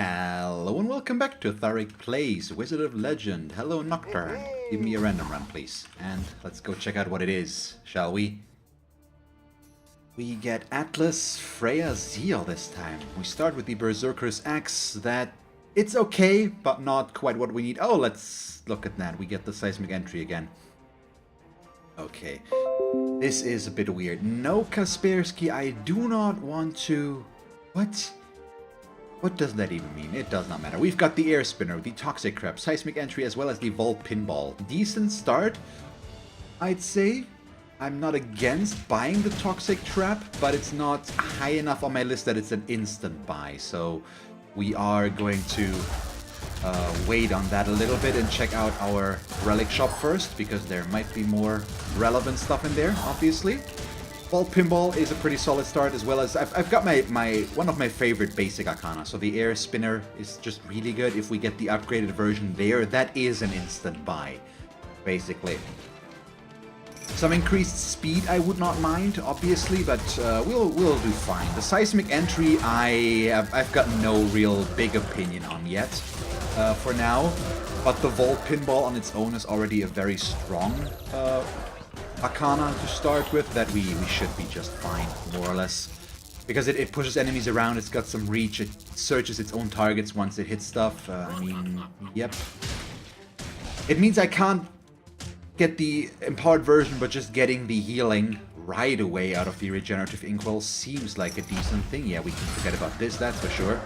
Hello and welcome back to Thalric Plays Wizard of Legend. Hello Nocturne. Give me a random run please. And let's go check out what it is, shall we? We get Atlas Freya Zeal this time. We start with the Berserker's Axe that it's okay, but not quite what we need. Oh, let's look at that. We get the seismic entry again. Okay. This is a bit weird. No Kaspersky, I do not want to... What? What does that even mean? It does not matter. We've got the Air Spinner, the Toxic Crab, Seismic Entry, as well as the Vault Pinball. Decent start, I'd say. I'm not against buying the Toxic Trap, but it's not high enough on my list that it's an instant buy. So we are going to wait on that a little bit and check out our relic shop first, because there might be more relevant stuff in there, obviously. Vault Pinball is a pretty solid start, as well as I've got my one of my favorite basic arcana. So the Air Spinner is just really good. If we get the upgraded version there, that is an instant buy, basically. Some increased speed I would not mind, obviously, but we'll do fine. The Seismic Entry I've got no real big opinion on yet for now, but the Vault Pinball on its own is already a very strong arcana to start with, that we should be just fine, more or less. Because it pushes enemies around, it's got some reach, it searches its own targets once it hits stuff. I mean, yep. It means I can't get the empowered version, but just getting the healing right away out of the regenerative inkwell seems like a decent thing. Yeah, we can forget about this, that's for sure.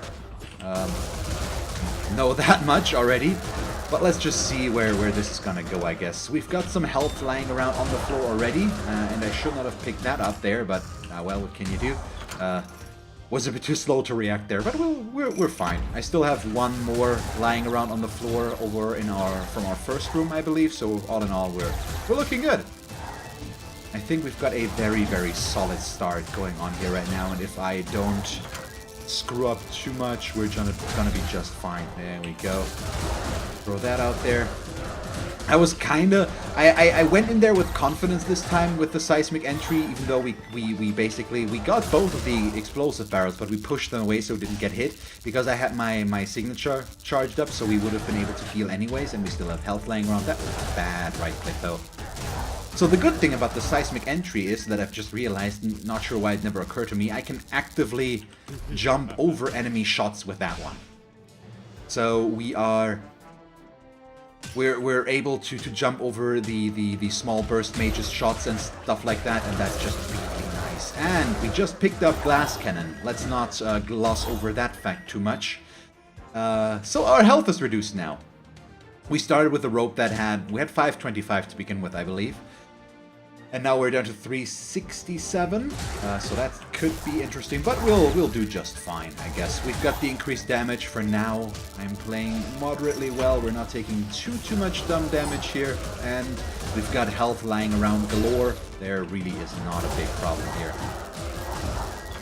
Know that much already. But let's just see where this is gonna go, I guess. We've got some health lying around on the floor already, and I should not have picked that up there, but, well, what can you do? Was a bit too slow to react there, but we're fine. I still have one more lying around on the floor over from our first room, I believe, so all in all, we're looking good. I think we've got a very, very solid start going on here right now, and if I don't screw up too much, we're gonna be just fine. There we go. Throw that out there. I was kinda... I went in there with confidence this time with the Seismic Entry, even though we basically... We got both of the explosive barrels, but we pushed them away so it didn't get hit, because I had my signature charged up, so we would have been able to heal anyways, and we still have health laying around. That was a bad right click, though. So the good thing about the Seismic Entry is that I've just realized, not sure why it never occurred to me, I can actively jump over enemy shots with that one. So we're able to jump over the small burst mages shots and stuff like that, and that's just really nice. And we just picked up Glass Cannon. Let's not gloss over that fact too much. So our health is reduced now. We started with a rope that we had 525 to begin with, I believe. And now we're down to 367, so that could be interesting, but we'll do just fine, I guess. We've got the increased damage for now. I'm playing moderately well. We're not taking too much dumb damage here, and we've got health lying around galore. There really is not a big problem here.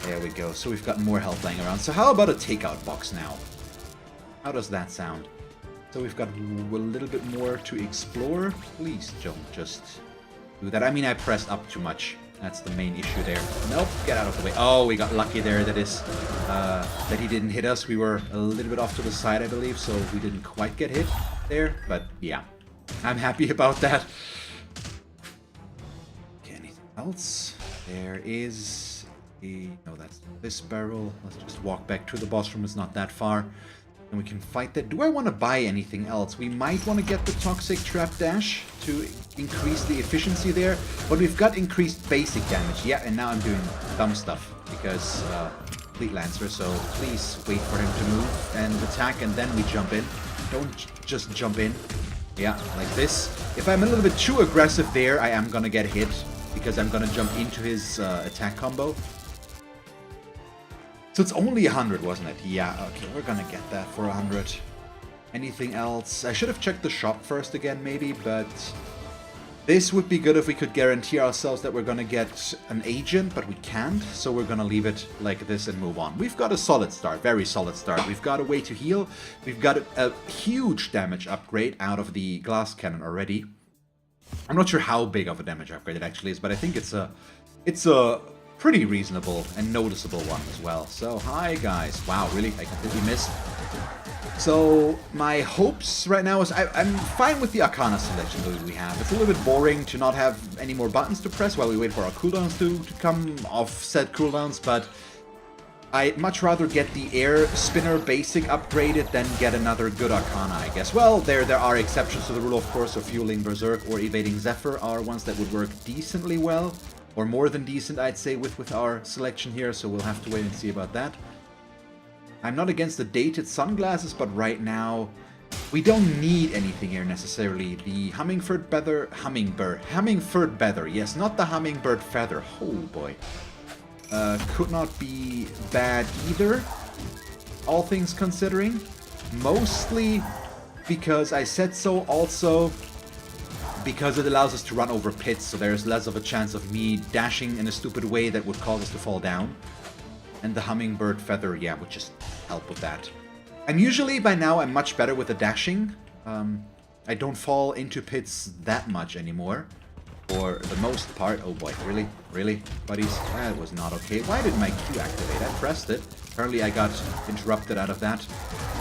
There we go. So we've got more health lying around. So how about a takeout box now? How does that sound? So we've got a little bit more to explore. Please don't just... that. I mean, I pressed up too much. That's the main issue there. Nope, get out of the way. Oh, we got lucky there. That is, that he didn't hit us. We were a little bit off to the side, I believe, so we didn't quite get hit there. But yeah, I'm happy about that. Okay, anything else? There is a... No, that's this barrel. Let's just walk back to the boss room. It's not that far. And we can fight that. Do I want to buy anything else? We might want to get the Toxic Trap Dash to increase the efficiency there. But we've got increased basic damage. Yeah, and now I'm doing dumb stuff because Fleet Lancer. So please wait for him to move and attack, and then we jump in. Don't just jump in. Yeah, like this. If I'm a little bit too aggressive there, I am going to get hit because I'm going to jump into his attack combo. So it's only 100, wasn't it? Yeah, okay, we're gonna get that for 100. Anything else? I should have checked the shop first again, maybe, but... This would be good if we could guarantee ourselves that we're gonna get an agent, but we can't, so we're gonna leave it like this and move on. We've got a solid start, very solid start. We've got a way to heal. We've got a huge damage upgrade out of the Glass Cannon already. I'm not sure how big of a damage upgrade it actually is, but I think it's a pretty reasonable and noticeable one as well. So, hi guys. Wow, really? I completely missed. So, my hopes right now is I'm fine with the Arcana selection that we have. It's a little bit boring to not have any more buttons to press while we wait for our cooldowns to come off set cooldowns, but I'd much rather get the Air Spinner basic upgraded than get another good Arcana, I guess. Well, there are exceptions to the rule, of course, of Fueling Berserk or Evading Zephyr are ones that would work decently well, or more than decent, I'd say, with our selection here, so we'll have to wait and see about that. I'm not against the dated sunglasses, but right now, we don't need anything here necessarily. The Hummingbird Feather, yes, not the Hummingbird Feather, oh boy. Could not be bad either, all things considering. Mostly because I said so, also because it allows us to run over pits, so there's less of a chance of me dashing in a stupid way that would cause us to fall down. And the Hummingbird Feather, yeah, would just help with that. And usually, by now, I'm much better with the dashing. I don't fall into pits that much anymore. For the most part. Oh boy, really? Really? Buddies? That was not okay. Why did my Q activate? I pressed it. Apparently I got interrupted out of that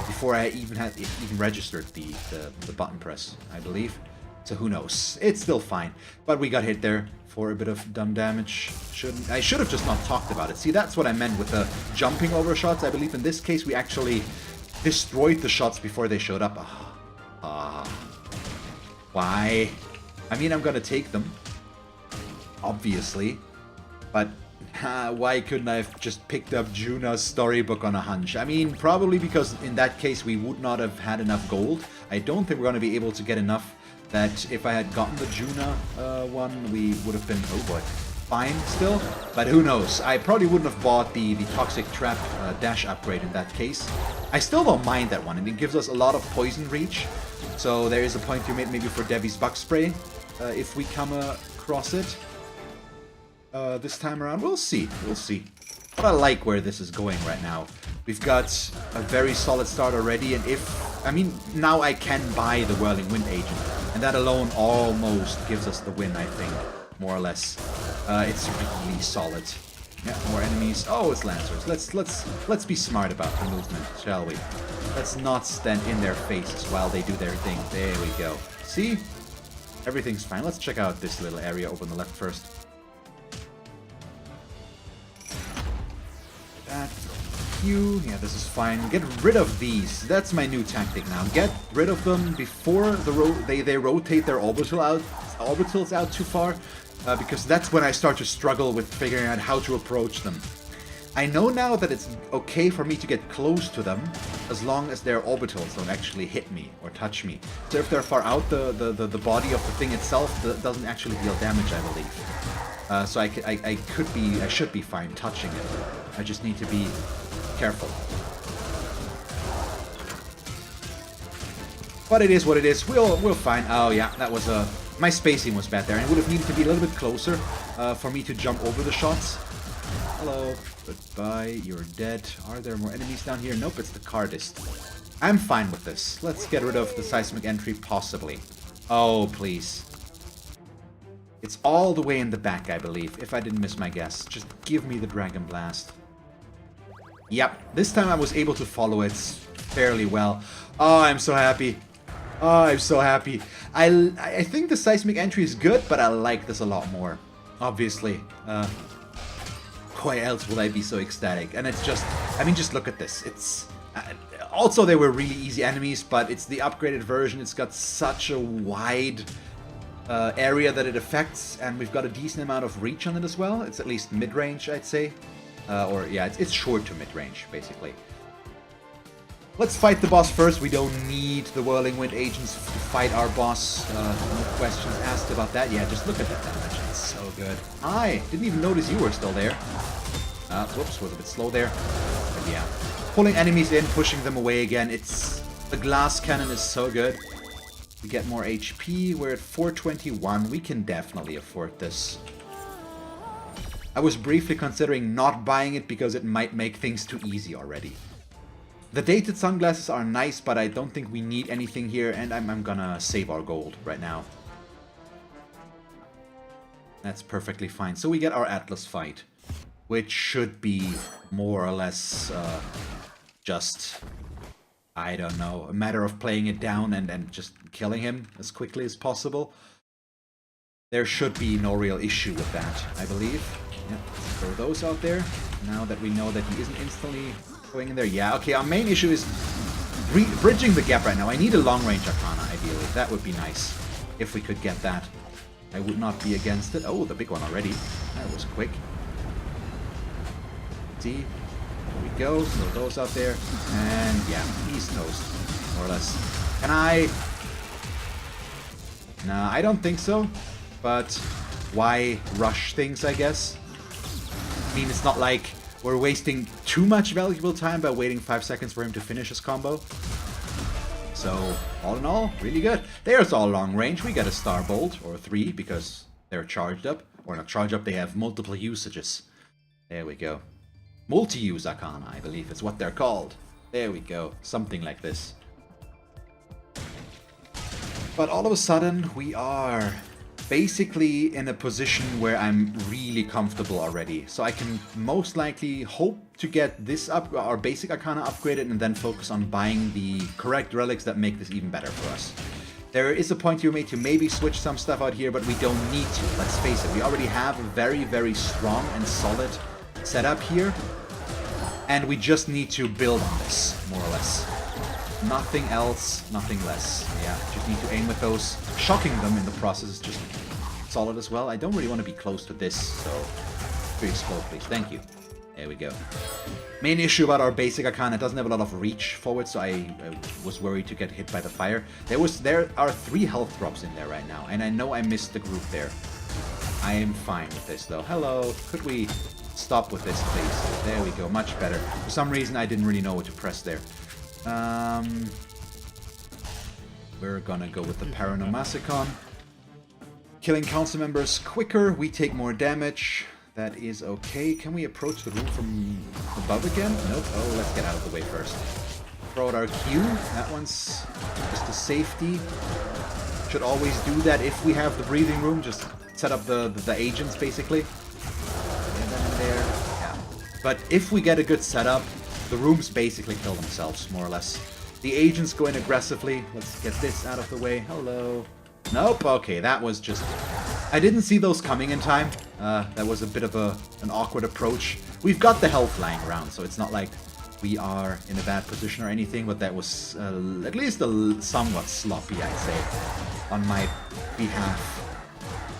before I even registered the button press, I believe. So who knows? It's still fine. But we got hit there for a bit of dumb damage. I should have just not talked about it. See, that's what I meant with the jumping over shots. I believe in this case we actually destroyed the shots before they showed up. Why? I mean, I'm gonna take them, obviously, but why couldn't I have just picked up Juna's storybook on a hunch? I mean, probably because in that case we would not have had enough gold. I don't think we're gonna be able to get enough that if I had gotten the Juna one, we would have been, oh boy, fine still, but who knows. I probably wouldn't have bought the Toxic Trap dash upgrade in that case. I still don't mind that one, and it gives us a lot of poison reach, so there is a point you made maybe for Devi's Bug Spray. If we come across it this time around. We'll see. We'll see. But I like where this is going right now. We've got a very solid start already, and I mean, now I can buy the Whirling Wind Agent, and that alone almost gives us the win, I think, more or less. It's really solid. Yeah, more enemies. Oh, it's Lancers. Let's be smart about the movement, shall we? Let's not stand in their faces while they do their thing. There we go. See? Everything's fine. Let's check out this little area over on the left first. That. You. Yeah, this is fine. Get rid of these. That's my new tactic now. Get rid of them before they rotate their orbitals out too far, because that's when I start to struggle with figuring out how to approach them. I know now that it's okay for me to get close to them as long as their orbitals don't actually hit me or touch me. So if they're far out, the body of the thing itself doesn't actually deal damage, I believe. So I should be fine touching it. I just need to be careful. But it is what it is. We'll find. Oh yeah, that was my spacing was bad there, and it would have needed to be a little bit closer for me to jump over the shots. Hello. Goodbye, you're dead. Are there more enemies down here? Nope, it's the Cardist. I'm fine with this. Let's get rid of the seismic entry, possibly. Oh, please. It's all the way in the back, I believe, if I didn't miss my guess. Just give me the Dragon Blast. Yep, this time I was able to follow it fairly well. Oh, I'm so happy. Oh, I'm so happy. I think the seismic entry is good, but I like this a lot more. Obviously. Why else would I be so ecstatic? And it's just, I mean, just look at this. It's also, they were really easy enemies, but it's the upgraded version. It's got such a wide area that it affects, and we've got a decent amount of reach on it as well. It's at least mid-range, I'd say. Or yeah, it's short to mid-range, basically. Let's fight the boss first. We don't need the Whirling Wind Agents to fight our boss. No questions asked about that. Yeah, just look at that damage. It's so good. Hi! Didn't even notice you were still there. Whoops, was a bit slow there. But yeah. Pulling enemies in, pushing them away again. The glass cannon is so good. We get more HP. We're at 421. We can definitely afford this. I was briefly considering not buying it because it might make things too easy already. The dated sunglasses are nice, but I don't think we need anything here, and I'm gonna save our gold right now. That's perfectly fine. So we get our Atlas fight. which should be more or less just, I don't know, a matter of playing it down and just killing him as quickly as possible. There should be no real issue with that, I believe. Yeah, throw those out there, now that we know that he isn't instantly going in there. Yeah, okay, our main issue is bridging the gap right now. I need a long-range Arcana, ideally. That would be nice, if we could get that. I would not be against it. Oh, the big one already. That was quick. See? There we go. Throw those out there. And yeah, he's toast, more or less. Can I? Nah, I don't think so. But why rush things, I guess? I mean, it's not like we're wasting too much valuable time by waiting 5 seconds for him to finish his combo. So, all in all, really good. There's all long range. We got a Star Bolt, or 3, because they're charged up. Or not charged up, they have multiple usages. There we go. Multi-use Arcana, I believe is what they're called. There we go. Something like this. But all of a sudden, we are basically in a position where I'm really comfortable already. So I can most likely hope to get this up, our basic Arcana upgraded, and then focus on buying the correct relics that make this even better for us. There is a point you made to maybe switch some stuff out here, but we don't need to. Let's face it, we already have a very, very strong and solid setup here. And we just need to build on this, more or less. Nothing else, nothing less. Yeah, just need to aim with those. Shocking them in the process is just solid as well. I don't really want to be close to this, so please explode, please. Thank you. There we go. Main issue about our basic Arcana, it doesn't have a lot of reach forward, so I was worried to get hit by the fire. There are 3 health drops in there right now, and I know I missed the group there. I am fine with this, though. Hello, could we stop with this, please? There we go, much better. For some reason, I didn't really know what to press there. We're gonna go with the Paranomasicon. Killing council members quicker, we take more damage. That is okay. Can we approach the room from above again? Nope. Oh, let's get out of the way first. Throw out our Q. That one's just a safety. Should always do that if we have the breathing room. Just set up the agents, basically. Get them in there. Yeah. But if we get a good setup, the rooms basically kill themselves, more or less. The agents go in aggressively. Let's get this out of the way. Hello. Nope. Okay, that was just... I didn't see those coming in time. That was a bit of an awkward approach. We've got the health lying around, so it's not like we are in a bad position or anything, but that was at least somewhat sloppy, I'd say, on my behalf,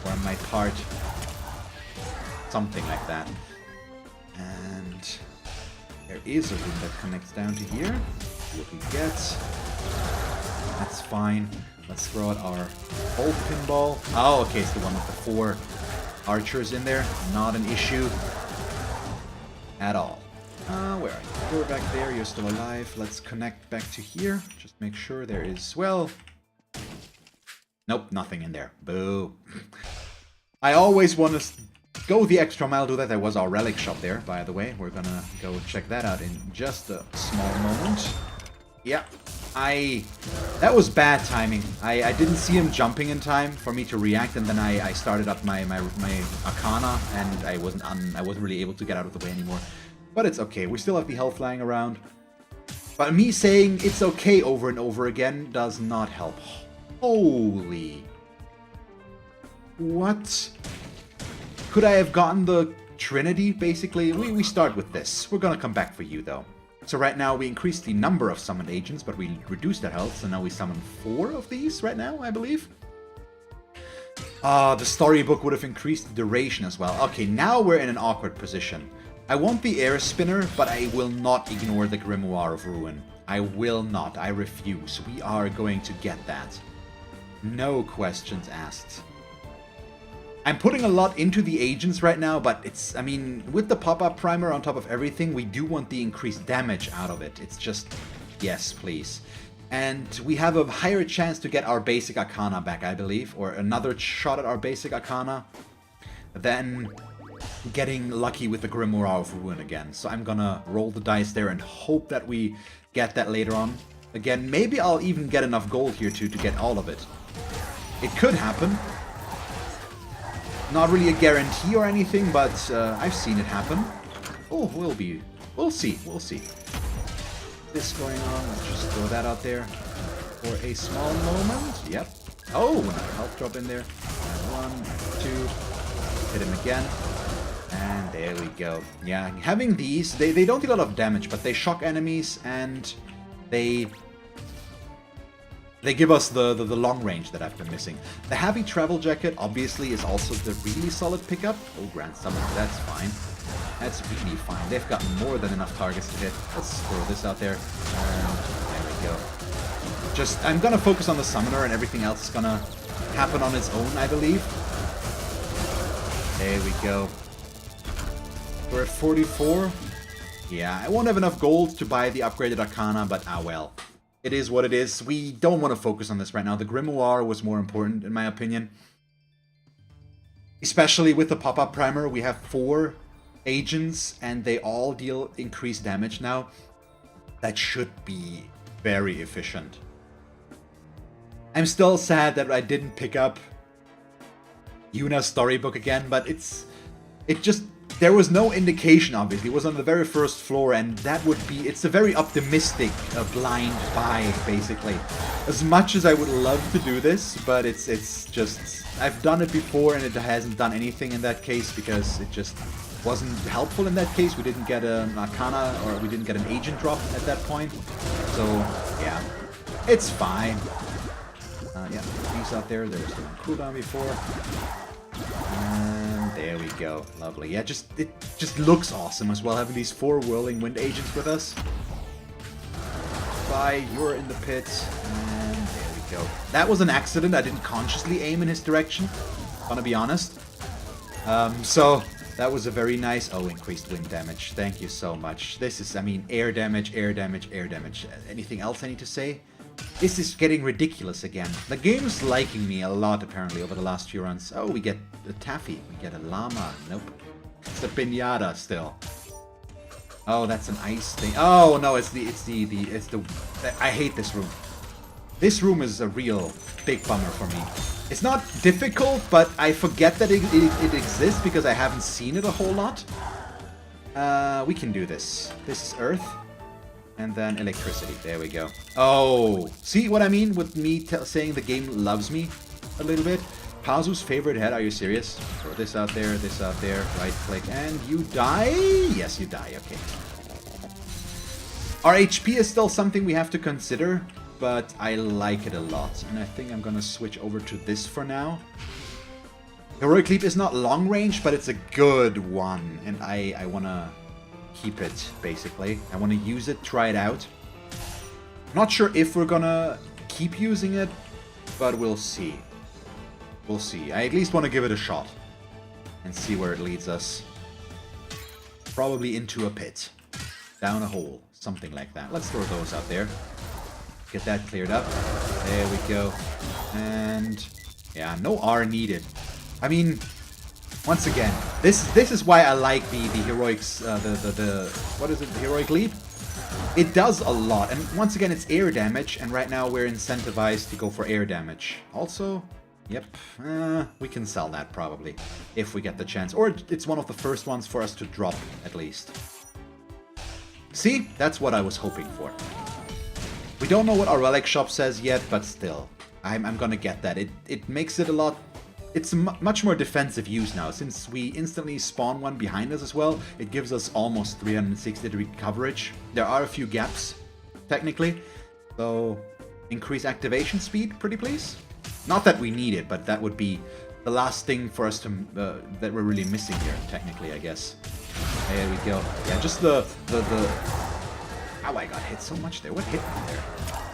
or on my part. Something like that. And there is a room that connects down to here. What we get. That's fine. Let's throw out our old pinball. Oh, okay, it's the one with the 4 archers in there. Not an issue at all. Where are you? You're back there. You're still alive. Let's connect back to here. Just make sure there is, well... Nope, nothing in there. Boo. I always want to go the extra mile, do that. There was our relic shop there, by the way. We're gonna go check that out in just a small moment. Yeah. That was bad timing. I didn't see him jumping in time for me to react, and then I started up my Arcana, and I wasn't really able to get out of the way anymore. But it's okay. We still have the health lying around. But me saying it's okay over and over again does not help. Holy. What? Could I have gotten the Trinity, basically? We start with this. We're gonna come back for you, though. So right now we increased the number of summoned agents, but we reduced their health, so now we summon 4 of these right now, I believe. The storybook would have increased the duration as well. Okay, now we're in an awkward position. I want the air spinner, but I will not ignore the Grimoire of Ruin. I will not. I refuse. We are going to get that. No questions asked. I'm putting a lot into the agents right now, but it's, I mean, with the pop-up primer on top of everything, we do want the increased damage out of it. It's just, yes, please. And we have a higher chance to get our basic Arcana back, I believe, or another shot at our basic Arcana, than getting lucky with the Grimoire of Ruin again. So I'm gonna roll the dice there and hope that we get that later on. Again, maybe I'll even get enough gold here to get all of it. It could happen. Not really a guarantee or anything, but I've seen it happen. Oh, we'll see, we'll see. This going on, let's just throw that out there for a small moment. Yep. Oh, another health drop in there. And 1, 2, hit him again. And there we go. Yeah, having these, they don't do a lot of damage, but they shock enemies and they give us the long range that I've been missing. The heavy travel jacket obviously is also the really solid pickup. Oh, Grand Summon, that's fine. That's really fine. They've got more than enough targets to hit. Let's throw this out there. And there we go. Just, I'm gonna focus on the summoner and everything else is gonna happen on its own, I believe. There we go. We're at 44. Yeah, I won't have enough gold to buy the upgraded Arcana, but ah well. It is what it is. We don't want to focus on this right now. The Grimoire was more important, in my opinion. Especially with the pop-up primer, we have 4 agents, and they all deal increased damage now. That should be very efficient. I'm still sad that I didn't pick up Yuna's storybook again, but there was no indication, obviously. It was on the very first floor, and that would be... It's a very optimistic blind buy, basically. As much as I would love to do this, but it's just... I've done it before, and it hasn't done anything in that case, because it just wasn't helpful in that case. We didn't get an Arcana, or we didn't get an agent drop at that point. So, yeah. It's fine. Yeah, these out there. There was some cooldown before. And there we go. Lovely. Yeah, it just looks awesome as well, having these 4 Whirling Wind agents with us. Bye, you're in the pit. And there we go. That was an accident. I didn't consciously aim in his direction. Gonna be honest. So, that was a very nice... Oh, increased wind damage. Thank you so much. This is, I mean, air damage, air damage, air damage. Anything else I need to say? This is getting ridiculous again. The game's liking me a lot, apparently, over the last few runs. Oh, we get a Taffy. We get a Llama. Nope. It's a Pinata still. Oh, that's an ice thing. Oh, no, it's the... I hate this room. This room is a real big bummer for me. It's not difficult, but I forget that it exists because I haven't seen it a whole lot. We can do this. This is Earth. And then electricity. There we go. Oh, see what I mean with me saying the game loves me a little bit? Pazu's favorite head. Are you serious? Throw this out there, right click, and you die? Yes, you die. Okay. Our HP is still something we have to consider, but I like it a lot. And I think I'm gonna switch over to this for now. Heroic Leap is not long range, but it's a good one. And I wanna... keep it, basically. I want to use it, try it out. Not sure if we're gonna keep using it, but we'll see. We'll see. I at least want to give it a shot and see where it leads us. Probably into a pit. Down a hole. Something like that. Let's throw those out there. Get that cleared up. There we go. And yeah, no R needed. I mean... Once again, this is why I like the heroics, what is it, the heroic leap? It does a lot, and once again it's air damage, and right now we're incentivized to go for air damage. Also, yep, we can sell that probably, if we get the chance, or it's one of the first ones for us to drop, at least. See, that's what I was hoping for. We don't know what our relic shop says yet, but still, I'm gonna get that. It makes it a lot... It's much more defensive use now, since we instantly spawn one behind us as well. It gives us almost 360-degree coverage. There are a few gaps, technically. So, increase activation speed, pretty please. Not that we need it, but that would be the last thing for us to that we're really missing here, technically, I guess. There we go. Yeah, just the... Ow, I got hit so much there. What hit me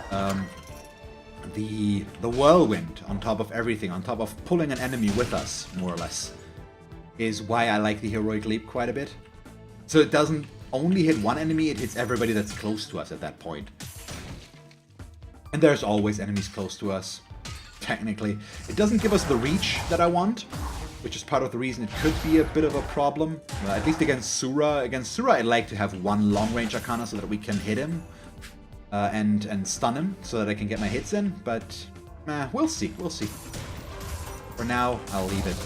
there? The whirlwind on top of everything, on top of pulling an enemy with us, more or less, is why I like the heroic leap quite a bit. So it doesn't only hit one enemy, it hits everybody that's close to us at that point. And there's always enemies close to us, technically. It doesn't give us the reach that I want, which is part of the reason it could be a bit of a problem. At least against Sura. Against Sura, I'd like to have one long-range Arcana so that we can hit him. And stun him so that I can get my hits in, but we'll see, we'll see. For now, I'll leave it.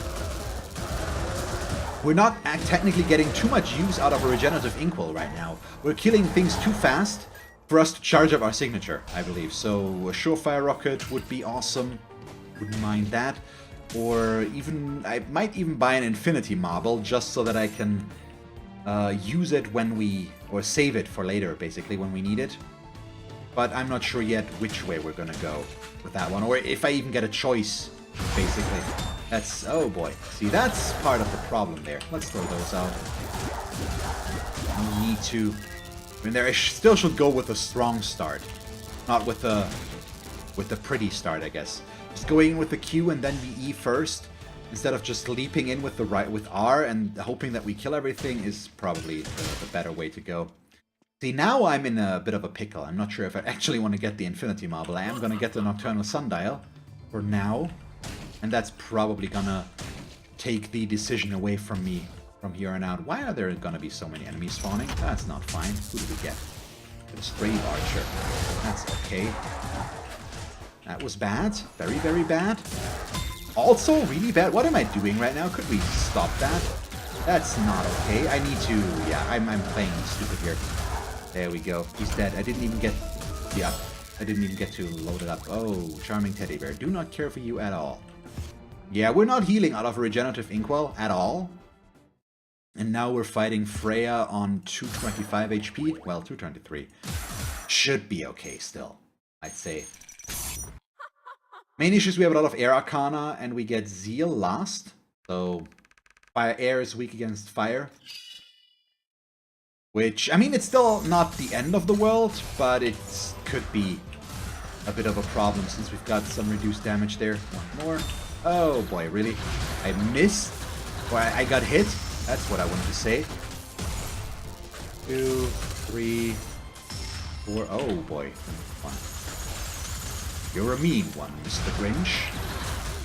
we're not technically getting too much use out of a regenerative inkwell right now. We're killing things too fast for us to charge up our signature, I believe. So a surefire rocket would be awesome. Wouldn't mind that. Or even, I might even buy an infinity marble just so that I can use it when we, or save it for later, basically, when we need it. But I'm not sure yet which way we're gonna go with that one, or if I even get a choice, basically. That's, oh boy. See, that's part of the problem there. Let's throw those out. No need to. I mean, I still should go with a strong start, not with a pretty start, I guess. Just going in with the Q and then the E first, instead of just leaping in with the with R and hoping that we kill everything, is probably the better way to go. See, now I'm in a bit of a pickle. I'm not sure if I actually want to get the Infinity Marble. I am going to get the Nocturnal Sundial for now. And that's probably going to take the decision away from me from here on out. Why are there going to be so many enemies spawning? That's not fine. Who do we get? A Stray Archer. That's okay. That was bad. Very, very bad. Also, really bad. What am I doing right now? Could we stop that? That's not okay. I need to... Yeah, I'm playing stupid here. There we go. He's dead. I didn't even get... Yeah, I didn't even get to load it up. Oh, Charming Teddy Bear. Do not care for you at all. Yeah, we're not healing out of a regenerative inkwell at all. And now we're fighting Freya on 225 HP. Well, 223. Should be okay still, I'd say. Main issues, we have a lot of air arcana, and we get Zeal last. So, air is weak against fire. Which, I mean, it's still not the end of the world, but it could be a bit of a problem since we've got some reduced damage there. One more. Oh boy, really? I missed? Or I got hit? That's what I wanted to say. 2, 3, 4. Oh boy. 1. You're a mean one, Mr. Grinch.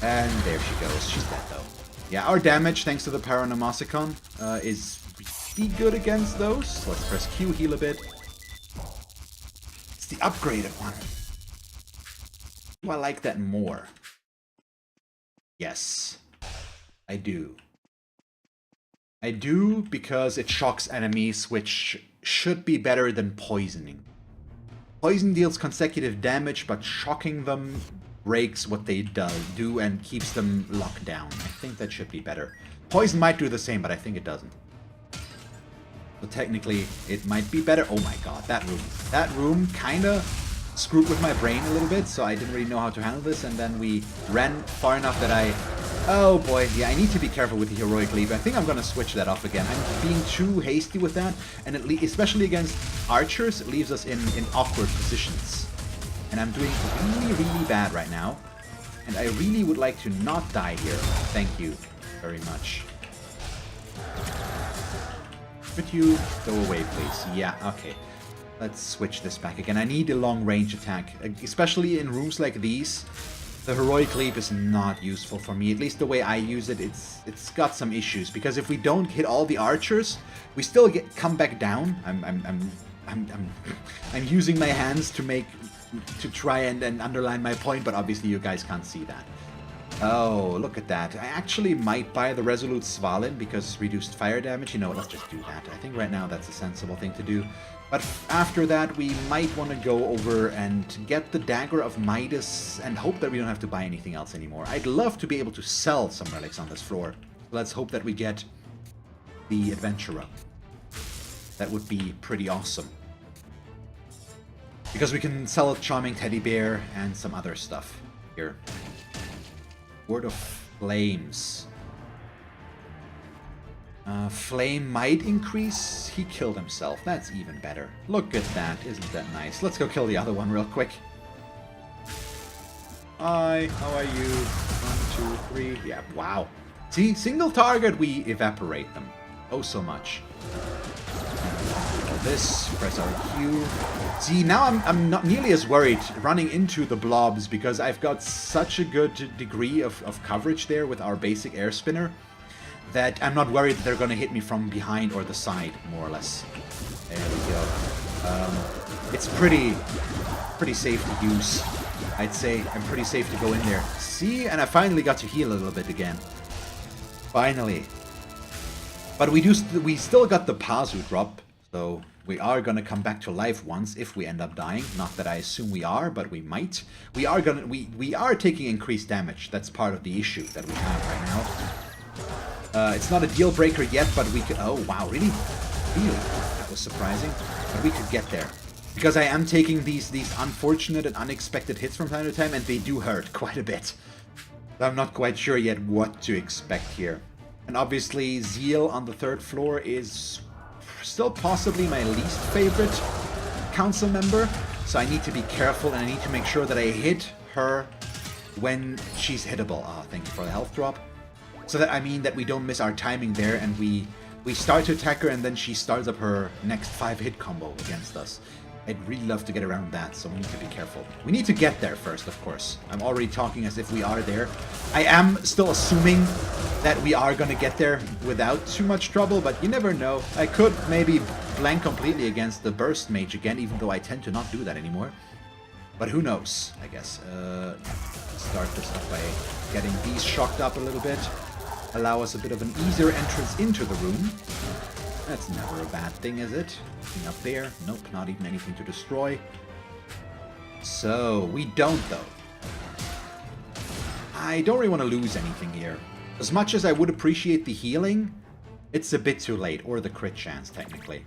And there she goes. She's dead though. Yeah, our damage, thanks to the Paranomosicon, is pretty good against those. Let's press Q, heal a bit. It's the upgraded one. Do I like that more? Yes, I do. I do because it shocks enemies, which should be better than poisoning. Poison deals consecutive damage, but shocking them breaks what they do and keeps them locked down. I think that should be better. Poison might do the same, but I think it doesn't. So technically, it might be better. Oh my god, that room. That room kinda screwed with my brain a little bit, so I didn't really know how to handle this, and then we ran far enough that I... Oh boy, yeah, I need to be careful with the Heroic Leap. I think I'm gonna switch that off again. I'm being too hasty with that, and especially against archers, it leaves us in awkward positions. And I'm doing really, really bad right now, and I really would like to not die here. Thank you very much. Could you go away, please? Yeah, okay. Let's switch this back again. I need a long-range attack, especially in rooms like these. The Heroic Leap is not useful for me. At least the way I use it, it's got some issues. Because if we don't hit all the archers, we still come back down. I'm using my hands to try and underline my point, but obviously you guys can't see that. Oh, look at that. I actually might buy the Resolute Svalin because reduced fire damage. You know what, let's just do that. I think right now that's a sensible thing to do. But after that, we might want to go over and get the Dagger of Midas and hope that we don't have to buy anything else anymore. I'd love to be able to sell some relics on this floor. Let's hope that we get the Adventurer. That would be pretty awesome. Because we can sell a Charming Teddy Bear and some other stuff here. Word of Flames. Flame might increase. He killed himself. That's even better. Look at that. Isn't that nice? Let's go kill the other one real quick. Hi, how are you? 1, 2, 3. Yeah, wow. See, single target, we evaporate them. Oh, so much. This, press our Q. See, now I'm not nearly as worried running into the blobs because I've got such a good degree of coverage there with our basic air spinner that I'm not worried that they're going to hit me from behind or the side, more or less. There we go. It's pretty safe to use, I'd say. I'm pretty safe to go in there. See, and I finally got to heal a little bit again. Finally. But we still got the Pazu drop, so we are gonna come back to life once if we end up dying. Not that I assume we are, but we might. We are taking increased damage. That's part of the issue that we have right now. It's not a deal breaker yet, but we could. Oh wow, really? Really? That was surprising. But we could get there. Because I am taking these unfortunate and unexpected hits from time to time, and they do hurt quite a bit. I'm not quite sure yet what to expect here. And obviously, Zeal on the 3rd floor is still possibly my least favorite council member. So I need to be careful, and I need to make sure that I hit her when she's hittable. Oh, thank you for the health drop. So that I mean that we don't miss our timing there, and we start to attack her, and then she starts up her next 5-hit combo against us. I'd really love to get around that, so we need to be careful. We need to get there first, of course. I'm already talking as if we are there. I am still assuming that we are going to get there without too much trouble, but you never know. I could maybe blank completely against the Burst Mage again, even though I tend to not do that anymore. But who knows, I guess. Start this off by getting these shocked up a little bit. Allow us a bit of an easier entrance into the room. That's never a bad thing, is it? Nothing up there. Nope, not even anything to destroy. So, we don't, though. I don't really want to lose anything here. As much as I would appreciate the healing, it's a bit too late. Or the crit chance, technically.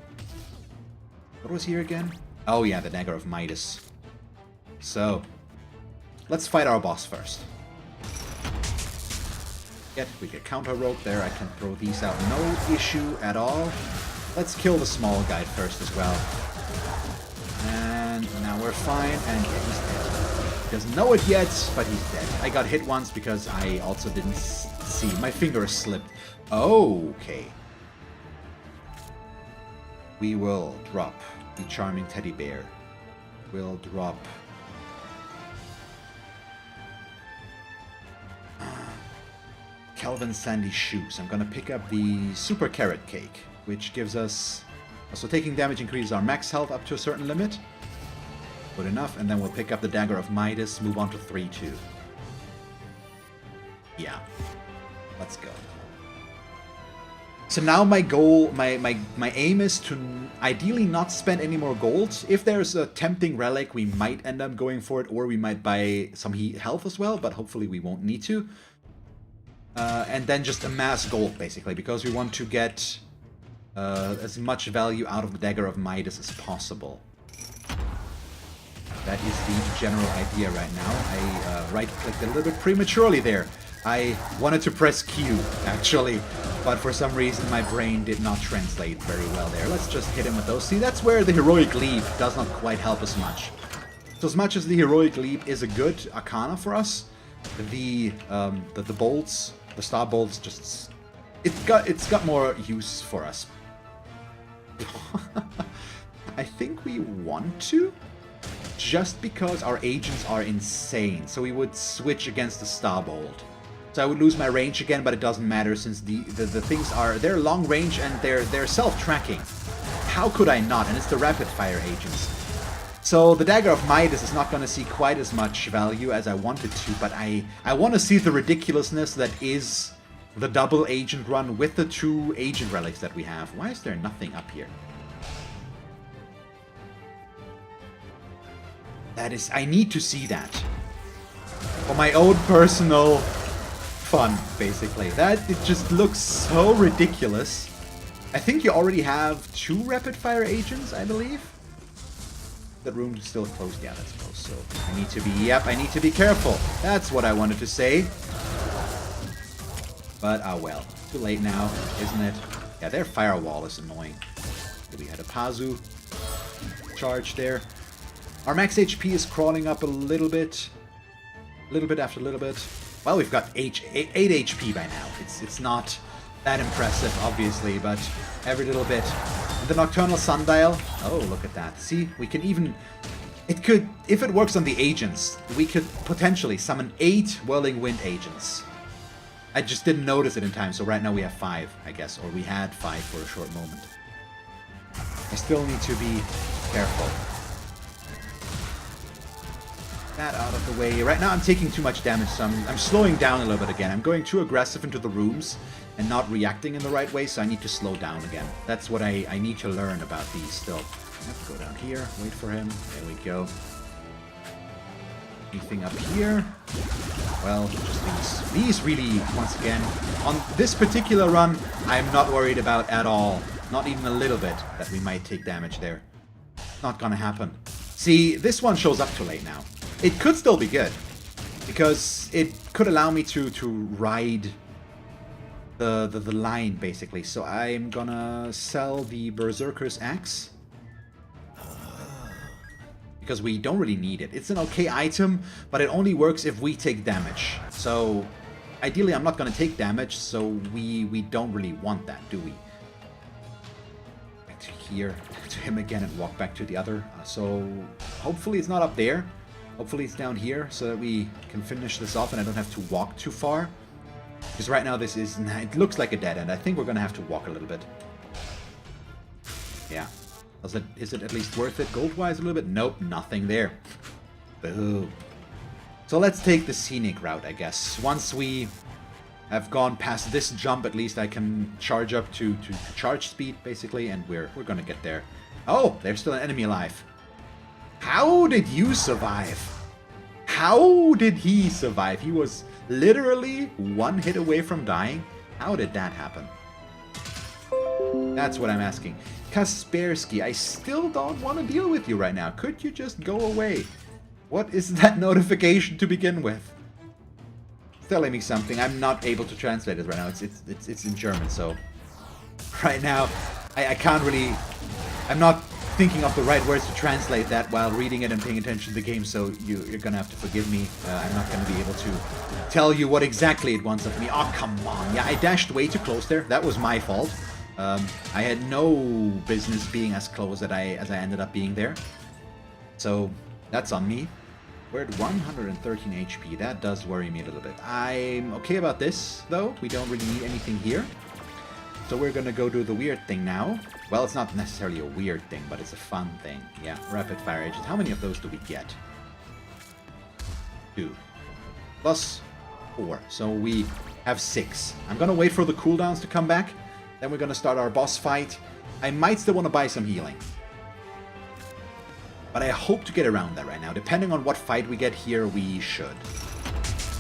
What was here again? Oh yeah, the Dagger of Midas. So, let's fight our boss first. We get counter rope there. I can throw these out, no issue at all. Let's kill the small guy first as well. And now we're fine. And yeah, he's dead. He doesn't know it yet, but he's dead. I got hit once because I also didn't see. My finger slipped. Okay. We will drop the Charming Teddy Bear. We'll drop... Calvin Sandy Shoes. I'm gonna pick up the Super Carrot Cake, which gives us... So taking damage increases our max health up to a certain limit. Good enough. And then we'll pick up the Dagger of Midas, move on to 3-2. Yeah. Let's go. So now my goal, my aim is to ideally not spend any more gold. If there's a tempting relic, we might end up going for it, or we might buy some health as well, but hopefully we won't need to. And then just amass gold, basically, because we want to get as much value out of the Dagger of Midas as possible. That is the general idea right now. I right-clicked a little bit prematurely there. I wanted to press Q, actually, but for some reason my brain did not translate very well there. Let's just hit him with those. See, that's where the Heroic Leap does not quite help us much. So as much as the Heroic Leap is a good arcana for us, the bolts... The star bolts just... It's got more use for us. I think we want to. Just because our agents are insane. So we would switch against the star bolt. So I would lose my range again, but it doesn't matter since the things are... They're long range and they're self-tracking. How could I not? And it's the rapid fire agents. So the Dagger of Midas is not going to see quite as much value as I wanted to, but I want to see the ridiculousness that is the double agent run with the 2 agent relics that we have. Why is there nothing up here? That is... I need to see that. For my own personal fun, basically. It just looks so ridiculous. I think you already have 2 rapid fire agents, I believe. That room is still closed. Yeah, that's closed. So I need to be... Yep, I need to be careful. That's what I wanted to say. But, oh well. Too late now, isn't it? Yeah, their firewall is annoying. We had a Pazu charge there. Our max HP is crawling up a little bit. A little bit after a little bit. Well, we've got 8 HP by now. It's not that impressive, obviously, but every little bit. And the Nocturnal Sundial. Oh, look at that. See, we can even... It could... If it works on the agents, we could potentially summon 8 Whirling Wind agents. I just didn't notice it in time, so right now we have 5, I guess. Or we had 5 for a short moment. I still need to be careful. That out of the way. Right now I'm taking too much damage, so I'm slowing down a little bit again. I'm going too aggressive into the rooms, and not reacting in the right way, so I need to slow down again. That's what I need to learn about these still. Let's go down here, wait for him. There we go. Anything up here? Well, just these. These really, once again, on this particular run, I'm not worried about at all. Not even a little bit that we might take damage there. Not gonna happen. See, this one shows up too late now. It could still be good, because it could allow me to ride the line, basically. So I'm gonna sell the Berserker's Axe, because we don't really need it. It's an okay item, but it only works if we take damage. So ideally I'm not going to take damage, so we don't really want that, do we? Back to here, to him again, and walk back to the other. So hopefully it's not up there. Hopefully it's down here, so that we can finish this off and I don't have to walk too far. Because right now this is, it looks like a dead end. I think we're going to have to walk a little bit. Yeah. Is it at least worth it gold-wise a little bit? Nope, nothing there. Boo. So let's take the scenic route, I guess. Once we have gone past this jump, at least I can charge up to charge speed, basically, and we're gonna get there. Oh, there's still an enemy alive. How did you survive? How did he survive? He was literally one hit away from dying. How did that happen? That's what I'm asking. Kaspersky, I still don't want to deal with you right now. Could you just go away? What is that notification to begin with? It's telling me something. I'm not able to translate it right now. It's in German, so right now I can't really. I'm not thinking of the right words to translate that while reading it and paying attention to the game. So you're gonna have to forgive me. I'm not gonna be able to tell you what exactly it wants of me. Oh, come on! Yeah, I dashed way too close there. That was my fault. I had no business being as close as I ended up being there. So that's on me. We're at 113 HP. That does worry me a little bit. I'm okay about this, though. We don't really need anything here. So we're gonna go do the weird thing now. Well, it's not necessarily a weird thing, but it's a fun thing. Yeah, rapid fire agents. How many of those do we get? 2. Plus 4. So we have 6. I'm gonna wait for the cooldowns to come back. Then we're gonna start our boss fight. I might still want to buy some healing, but I hope to get around that right now. Depending on what fight we get here, we should.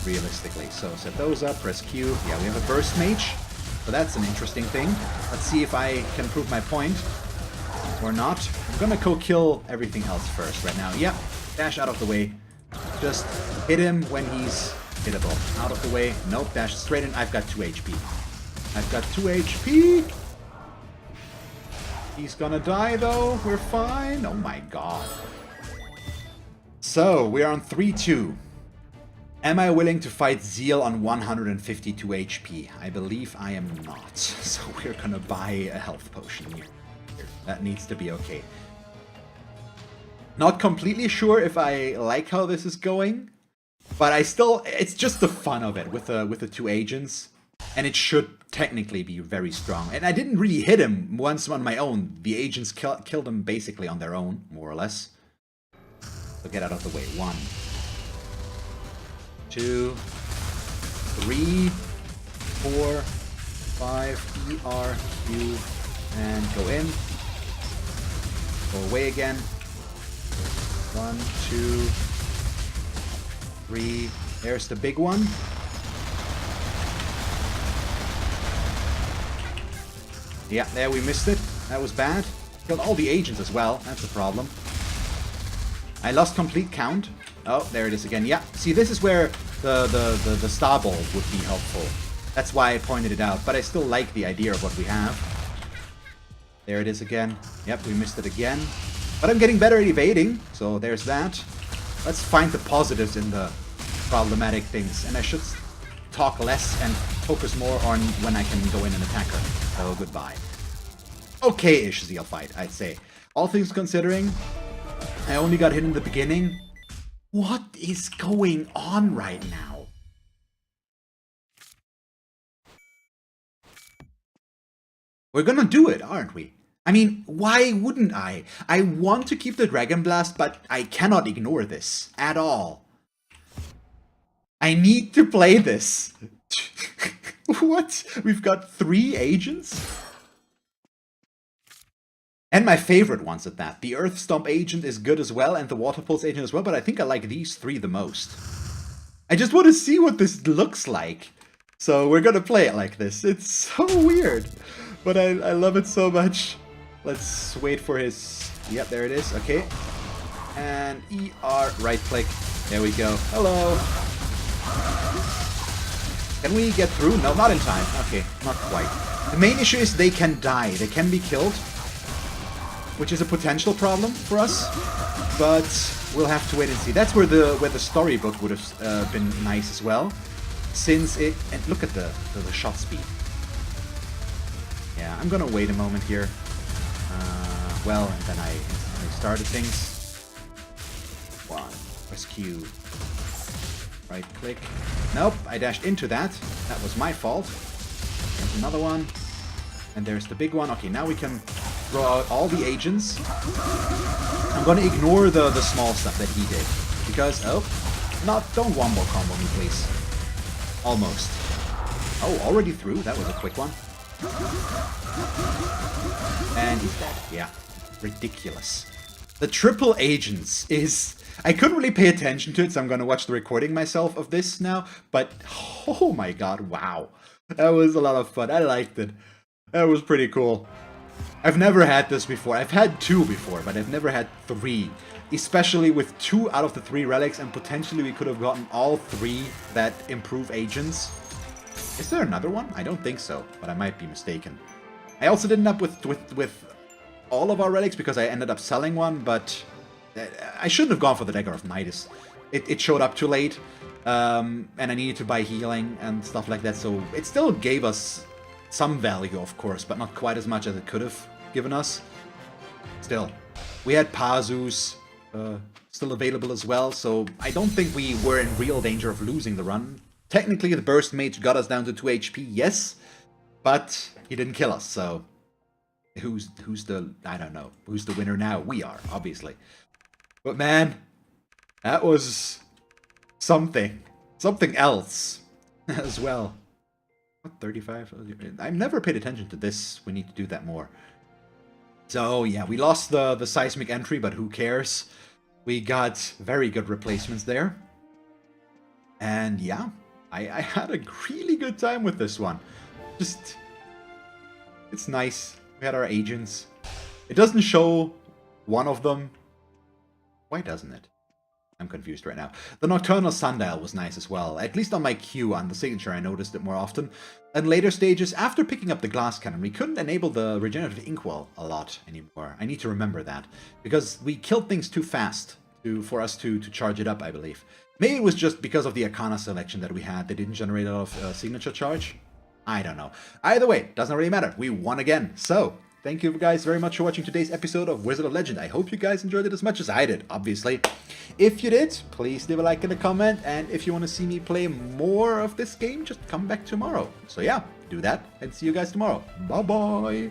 Realistically. So set those up, press Q. Yeah, we have a burst mage, so that's an interesting thing. Let's see if I can prove my point or not. I'm gonna go kill everything else first right now. Yep, dash out of the way. Just hit him when he's hittable. Out of the way. Nope, dash straight in. I've got 2 HP. I've got 2 HP. He's gonna die though. We're fine. Oh my god. So, we're on 3-2. Am I willing to fight Zeal on 152 HP? I believe I am not. So we're gonna buy a health potion here. That needs to be okay. Not completely sure if I like how this is going, but I still, it's just the fun of it with the 2 agents. And it should technically be very strong. And I didn't really hit him once on my own. The agents killed him basically on their own, more or less. So get out of the way. 1, 2, 3, 4, 5, ER, Q, and go in. Go away again. 1, 2, 3. There's the big one. Yeah, there we missed it. That was bad. Killed all the agents as well. That's the problem. I lost complete count. Oh, there it is again. Yeah, see, this is where the star ball would be helpful. That's why I pointed it out. But I still like the idea of what we have. There it is again. Yep, we missed it again. But I'm getting better at evading, so there's that. Let's find the positives in the problematic things. And I should talk less and focus more on when I can go in and attack her. So goodbye. Okay-ish Zeal fight, I'd say. All things considering, I only got hit in the beginning. What is going on right now? We're gonna do it, aren't we? I mean, why wouldn't I? I want to keep the Dragon Blast, but I cannot ignore this at all. I need to play this. What? We've got 3 agents? And my favorite ones at that. The Earth Stomp agent is good as well, and the Water Pulse agent as well, but I think I like these 3 the most. I just want to see what this looks like. So we're gonna play it like this. It's so weird, but I love it so much. Let's wait for his... Yep, there it is. Okay. And ER, right click. There we go. Hello. Can we get through? No, not in time. Okay, not quite. The main issue is they can die. They can be killed, which is a potential problem for us, but we'll have to wait and see. That's where the storybook would have been nice as well, since it... And look at the shot speed. Yeah, I'm gonna wait a moment here. Well, and then I instantly started things. 1, press Q. Right click. Nope, I dashed into that. That was my fault. There's another one. And there's the big one. Okay, now we can throw out all the agents. I'm gonna ignore the small stuff that he did. Because, oh, don't wombo combo me, please. Almost. Oh, already through? That was a quick one. And he's dead. Yeah. Ridiculous. The triple agents is... I couldn't really pay attention to it, so I'm gonna watch the recording myself of this now. But, oh my god, wow. That was a lot of fun. I liked it. That was pretty cool. I've never had this before. I've had 2 before, but I've never had 3. Especially with 2 out of the 3 relics, and potentially we could have gotten all 3 that improve agents. Is there another one? I don't think so, but I might be mistaken. I also didn't end up with all of our relics because I ended up selling one, but I shouldn't have gone for the Dagger of Midas. It showed up too late, and I needed to buy healing and stuff like that, so it still gave us some value, of course, but not quite as much as it could have given us. Still, we had Pazus still available as well, so I don't think we were in real danger of losing the run. Technically, the Burst Mage got us down to 2 HP, yes, but he didn't kill us, so who's the... I don't know. Who's the winner now? We are, obviously. But man, that was something. Something else as well. What, 35? I've never paid attention to this. We need to do that more. So yeah, we lost the seismic entry, but who cares? We got very good replacements there. And yeah, I had a really good time with this one. Just, it's nice. We had our agents. It doesn't show one of them. Why doesn't it? I'm confused right now. The Nocturnal Sundial was nice as well. At least on my queue, on the signature, I noticed it more often. In later stages, after picking up the glass cannon, we couldn't enable the regenerative inkwell a lot anymore. I need to remember that. Because we killed things too fast for us to charge it up, I believe. Maybe it was just because of the Arcana selection that we had. They didn't generate a lot of signature charge. I don't know. Either way, doesn't really matter. We won again. So, thank you guys very much for watching today's episode of Wizard of Legend. I hope you guys enjoyed it as much as I did, obviously. If you did, please leave a like and a comment. And if you want to see me play more of this game, just come back tomorrow. So yeah, do that and see you guys tomorrow. Bye-bye.